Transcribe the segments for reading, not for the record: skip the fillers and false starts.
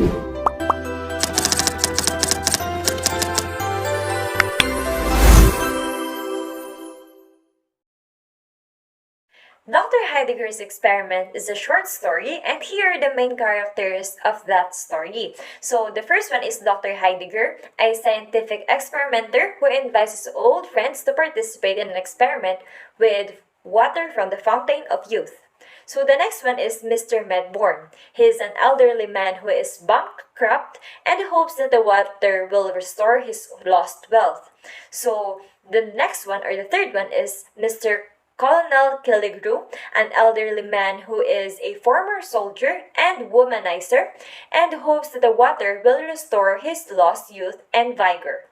Dr. Heidegger's experiment is a short story, and here are the main characters of that story. So, the first one is Dr. Heidegger, a scientific experimenter who invites his old friends to participate in an experiment with water from the fountain of youth. So the next one is Mr. Medbourne. He is an elderly man who is bankrupt and hopes that the water will restore his lost wealth. So the next one or the third one is Mr. Colonel Killigrew, an elderly man who is a former soldier and womanizer and hopes that the water will restore his lost youth and vigor.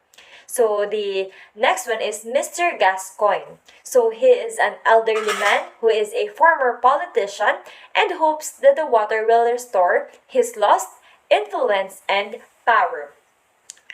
So the next one is Mr. Gascoigne. So he is an elderly man who is a former politician and hopes that the water will restore his lost influence and power.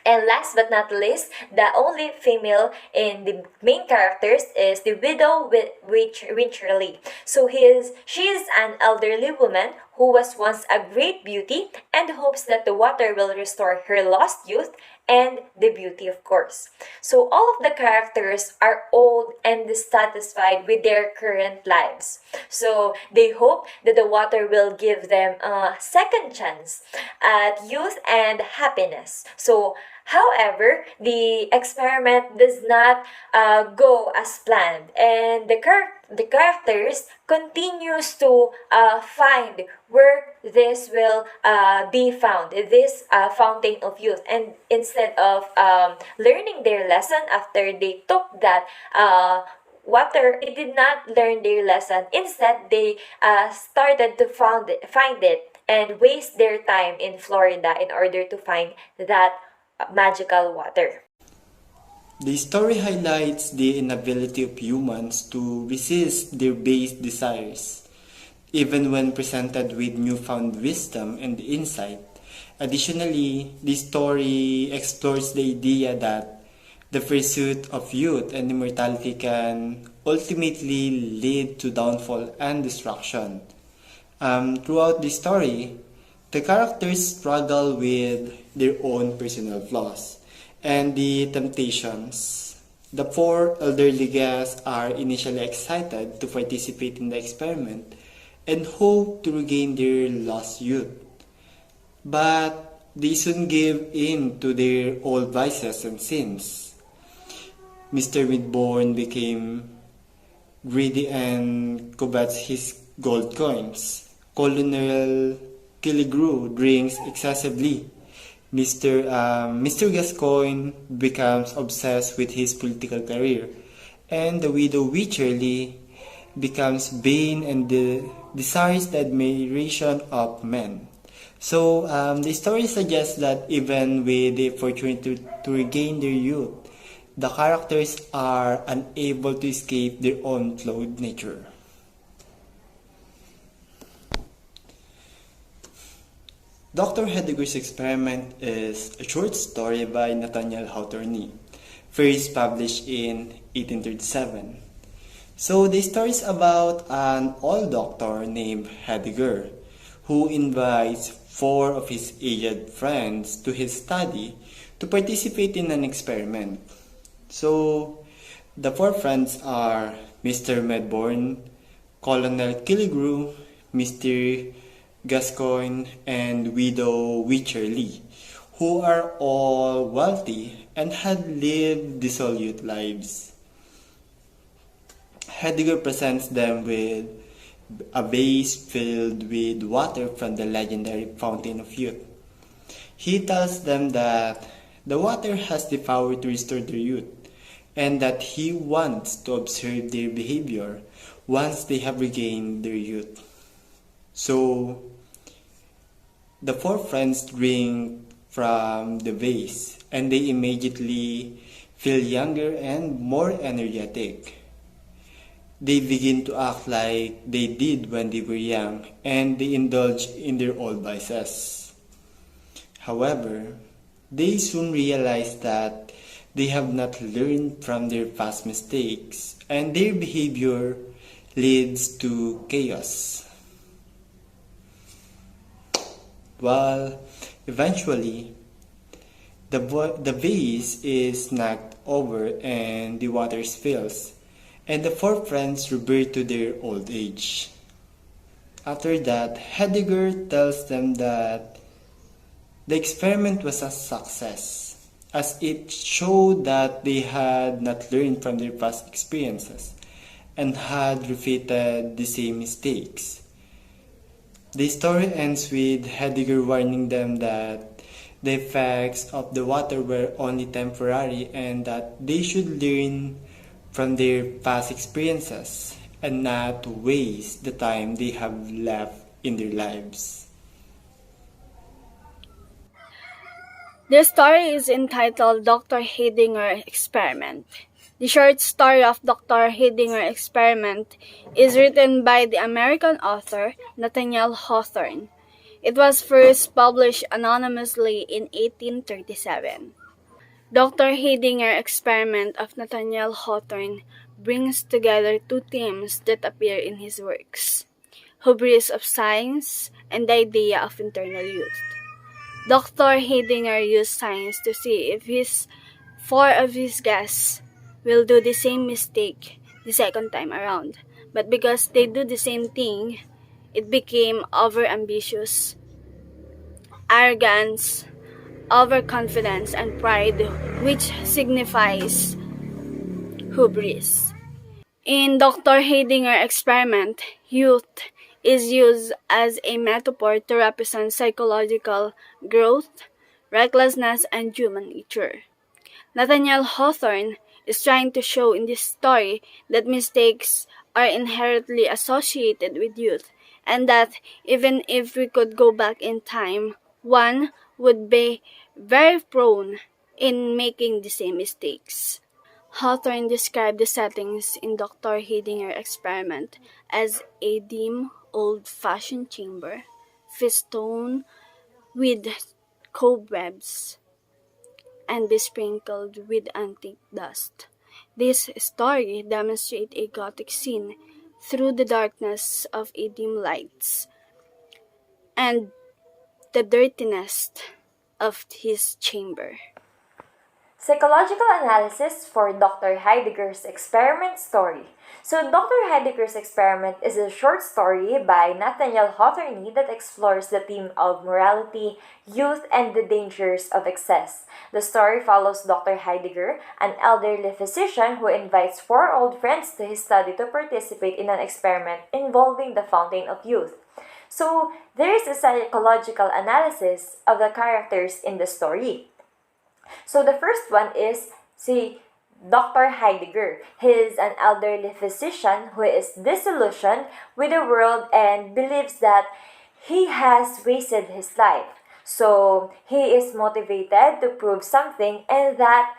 And last but not least, the only female in the main characters is the widow Wincherly. So she is an elderly woman who was once a great beauty and hopes that the water will restore her lost youth and the beauty, of course. So all of the characters are old and dissatisfied with their current lives. So they hope that the water will give them a second chance at youth and happiness. So however, the experiment does not go as planned, and the characters continues to find where this will be found, this fountain of youth, and instead of learning their lesson after they took that water, they did not learn their lesson. Instead, they started to find it and waste their time in Florida in order to find that magical water. The story highlights the inability of humans to resist their base desires, even when presented with newfound wisdom and insight. Additionally, the story explores the idea that the pursuit of youth and immortality can ultimately lead to downfall and destruction. Throughout the story, the characters struggle with their own personal flaws and the temptations. The four elderly guests are initially excited to participate in the experiment and hope to regain their lost youth. But they soon give in to their old vices and sins. Mr. Midborn became greedy and covets his gold coins. Colonel Killigrew drinks excessively. Mr. Gascoigne becomes obsessed with his political career, and the widow Wycherley becomes vain and desires the admiration of men. So the story suggests that even with the opportunity to regain their youth, the characters are unable to escape their own flawed nature. Dr. Heidegger's Experiment is a short story by Nathaniel Hawthorne, first published in 1837. So the story is about an old doctor named Heidegger who invites four of his aged friends to his study to participate in an experiment. So the four friends are Mr. Medbourne, Colonel Killigrew, Mr. Gascoigne, and widow Wycherley, who are all wealthy and had lived dissolute lives. Heidegger presents them with a vase filled with water from the legendary fountain of youth. He tells them that the water has the power to restore their youth, and that he wants to observe their behavior once they have regained their youth. So, the four friends drink from the vase, and they immediately feel younger and more energetic. They begin to act like they did when they were young, and they indulge in their old vices. However, they soon realize that they have not learned from their past mistakes, and their behavior leads to chaos. Well, eventually, the vase is knocked over and the water spills, and the four friends revert to their old age. After that, Heidegger tells them that the experiment was a success, as it showed that they had not learned from their past experiences and had repeated the same mistakes. The story ends with Heidegger warning them that the effects of the water were only temporary and that they should learn from their past experiences and not waste the time they have left in their lives. The story is entitled Dr. Heidegger Experiment. The short story of Dr. Heidegger Experiment is written by the American author Nathaniel Hawthorne. It was first published anonymously in 1837. Dr. Heidegger Experiment of Nathaniel Hawthorne brings together two themes that appear in his works: hubris of science and the idea of internal youth. Dr. Heidegger used science to see if four of his guests will do the same mistake the second time around. But because they do the same thing, it became overambitious, arrogance, overconfidence, and pride, which signifies hubris. In Dr. Heidegger Experiment, youth is used as a metaphor to represent psychological growth, recklessness, and human nature. Nathaniel Hawthorne is trying to show in this story that mistakes are inherently associated with youth, and that even if we could go back in time, one would be very prone in making the same mistakes. Hawthorne described the settings in Dr. Heidegger Experiment as a dim, old-fashioned chamber, festooned with cobwebs and besprinkled with antique dust. This story demonstrates a Gothic scene through the darkness of a dim lights and the dirtiness of his chamber. Psychological analysis for Dr. Heidegger's experiment story. So, Dr. Heidegger's experiment is a short story by Nathaniel Hawthorne that explores the theme of morality, youth, and the dangers of excess. The story follows Dr. Heidegger, an elderly physician who invites four old friends to his study to participate in an experiment involving the fountain of youth. So, there is a psychological analysis of the characters in the story. So the first one is Dr. Heidegger. He is an elderly physician who is disillusioned with the world and believes that he has wasted his life. So he is motivated to prove something and that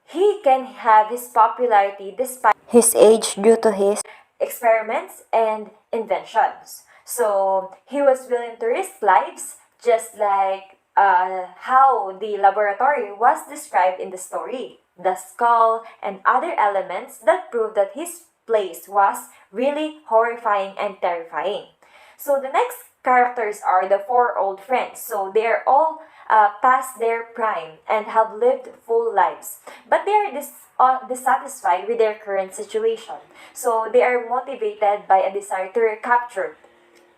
he can have his popularity despite his age due to his experiments and inventions. So he was willing to risk lives just like how the laboratory was described in the story, the skull, and other elements that prove that his place was really horrifying and terrifying. So the next characters are the four old friends. So they are all past their prime and have lived full lives, but they are dissatisfied with their current situation. So they are motivated by a desire to recapture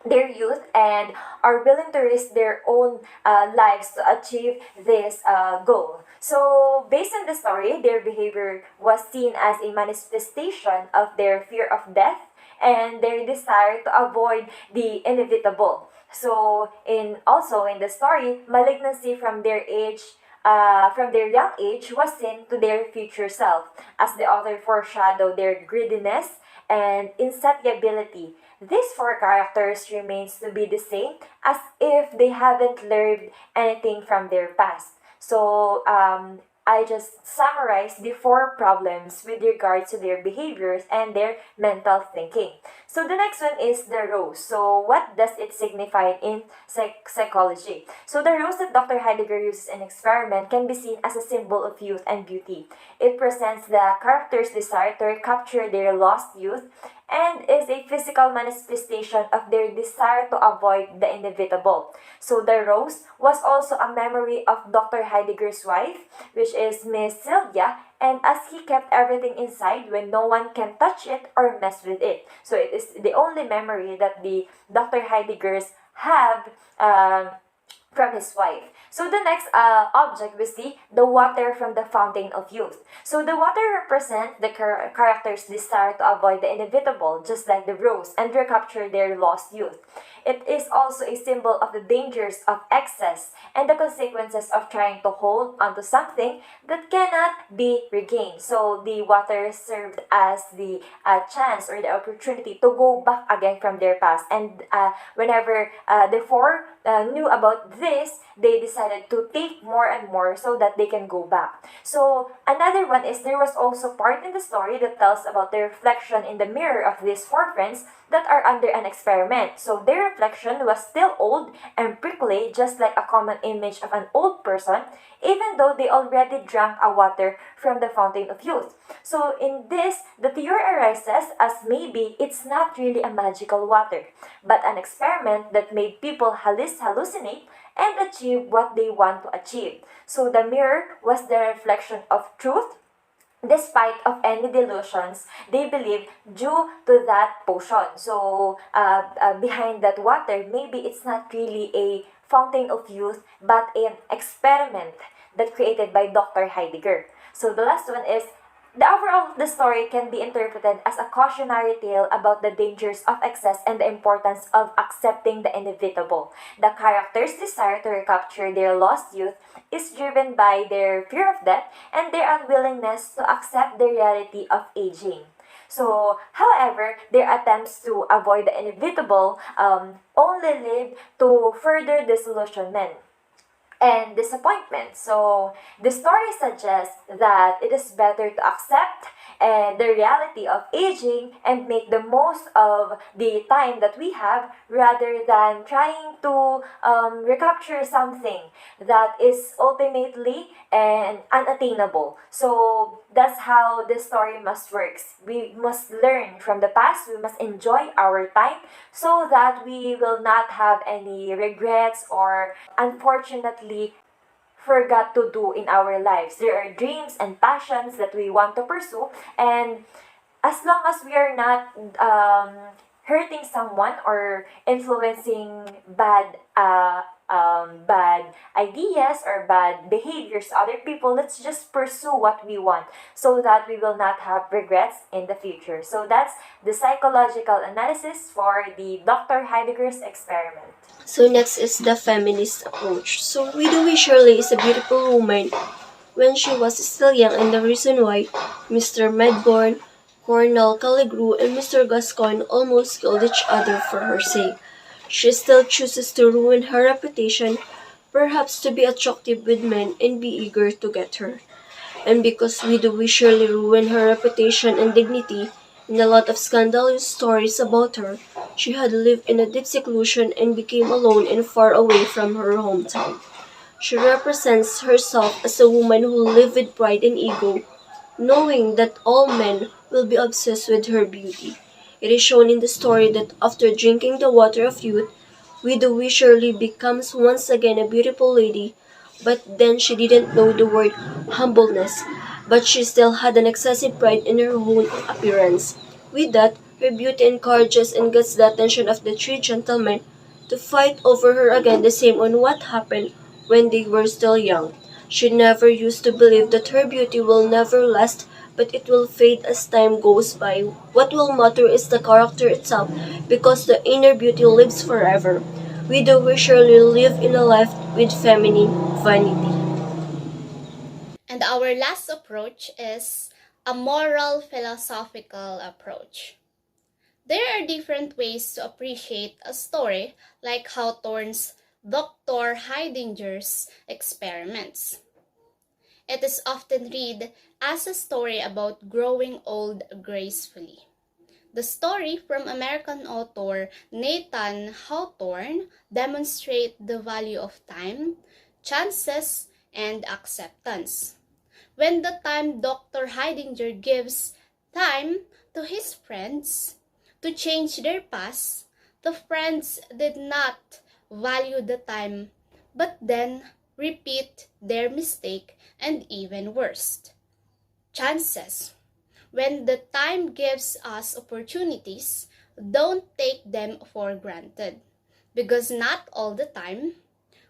their youth and are willing to risk their own lives to achieve this goal. So, based on the story, their behavior was seen as a manifestation of their fear of death and their desire to avoid the inevitable. So, in the story, malignancy from their young age was seen to their future self, as the author foreshadowed their greediness and insatiability. These four characters remains to be the same as if they haven't learned anything from their past. So I just summarized the four problems with regards to their behaviors and their mental thinking. So the next one is the rose. So what does it signify in psychology? So the rose that Dr. Heidegger uses in experiment can be seen as a symbol of youth and beauty. It presents the character's desire to recapture their lost youth and is a physical manifestation of their desire to avoid the inevitable. So the rose was also a memory of Dr. Heidegger's wife, which is Miss Sylvia, and as he kept everything inside when no one can touch it or mess with it. So it is the only memory that the Dr. Heideggers have from his wife. So the next object we see the water from the fountain of youth. So the water represents the character's desire to avoid the inevitable, just like the rose, and recapture their lost youth. It is also a symbol of the dangers of excess and the consequences of trying to hold onto something that cannot be regained. So the water served as the chance or the opportunity to go back again from their past. And whenever the four knew about this, they decided to take more and more so that they can go back. So another one is there was also part in the story that tells about the reflection in the mirror of these four friends that are under an experiment. So their reflection was still old and prickly, just like a common image of an old person, even though they already drank a water from the fountain of youth. So in this, the theory arises as maybe it's not really a magical water, but an experiment that made people hallucinate and achieve what they want to achieve. So the mirror was the reflection of truth, despite of any delusions they believe due to that potion. So behind that water, maybe it's not really a fountain of youth, but an experiment that created by Dr. Heidegger. So the last one is the overall the story can be interpreted as a cautionary tale about the dangers of excess and the importance of accepting the inevitable. The characters' desire to recapture their lost youth is driven by their fear of death and their unwillingness to accept the reality of aging. So, however, their attempts to avoid the inevitable only lead to further disillusionment and disappointment. So the story suggests that it is better to accept the reality of aging and make the most of the time that we have rather than trying to recapture something that is ultimately and unattainable. So that's how the story must works. We must learn from the past. We must enjoy our time so that we will not have any regrets or unfortunately forgot to do in our lives. There are dreams and passions that we want to pursue, and as long as we are not hurting someone or influencing bad ideas or bad behaviors to other people, let's just pursue what we want so that we will not have regrets in the future. So that's the psychological analysis for the Dr. Heidegger's experiment. So next is the feminist approach. So Widow Shirley is a beautiful woman when she was still young, and the reason why Mr. Medbourne, Cornell Calligrew, and Mr. Gascoigne almost killed each other for her sake. She still chooses to ruin her reputation, perhaps to be attractive with men and be eager to get her. And because Widow Shirley ruined her reputation and dignity in a lot of scandalous stories about her, she had lived in a deep seclusion and became alone and far away from her hometown. She represents herself as a woman who lived with pride and ego, knowing that all men will be obsessed with her beauty. It is shown in the story that after drinking the water of youth, Widow Shirley becomes once again a beautiful lady, but then she didn't know the word humbleness, but she still had an excessive pride in her own appearance. With that, her beauty encourages and gets the attention of the three gentlemen to fight over her again, the same on what happened when they were still young. She never used to believe that her beauty will never last, but it will fade as time goes by. What will matter is the character itself, because the inner beauty lives forever. Widow surely live in a life with feminine vanity. And our last approach is a moral philosophical approach. There are different ways to appreciate a story, like Hawthorne's Dr. Heidegger's experiments. It is often read as a story about growing old gracefully. The story from American author Nathaniel Hawthorne demonstrates the value of time, chances, and acceptance. When the time Dr. Heidegger gives time to his friends to change their past, the friends did not value the time but then repeat their mistake, and even worse, chances. When the time gives us opportunities, don't take them for granted, because not all the time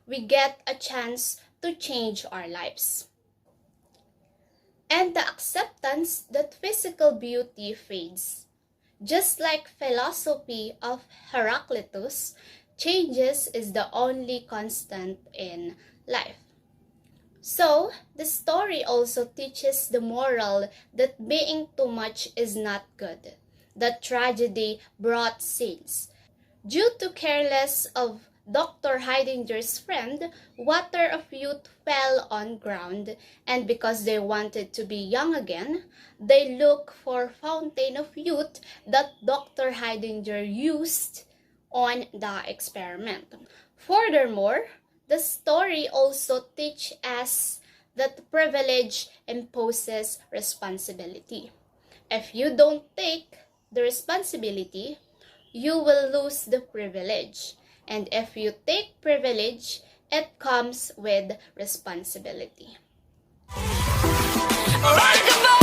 we get a chance to change our lives. And the acceptance that physical beauty fades. Just like philosophy of Heraclitus, changes is the only constant in life. So, the story also teaches the moral that being too much is not good. The tragedy brought sins. Due to careless of Dr. Heidegger's friend, water of youth fell on ground, and because they wanted to be young again, they looked for fountain of youth that Dr. Heidegger used on the experiment. Furthermore, the story also teaches us that privilege imposes responsibility. If you don't take the responsibility, you will lose the privilege. And if you take privilege, it comes with responsibility. Like a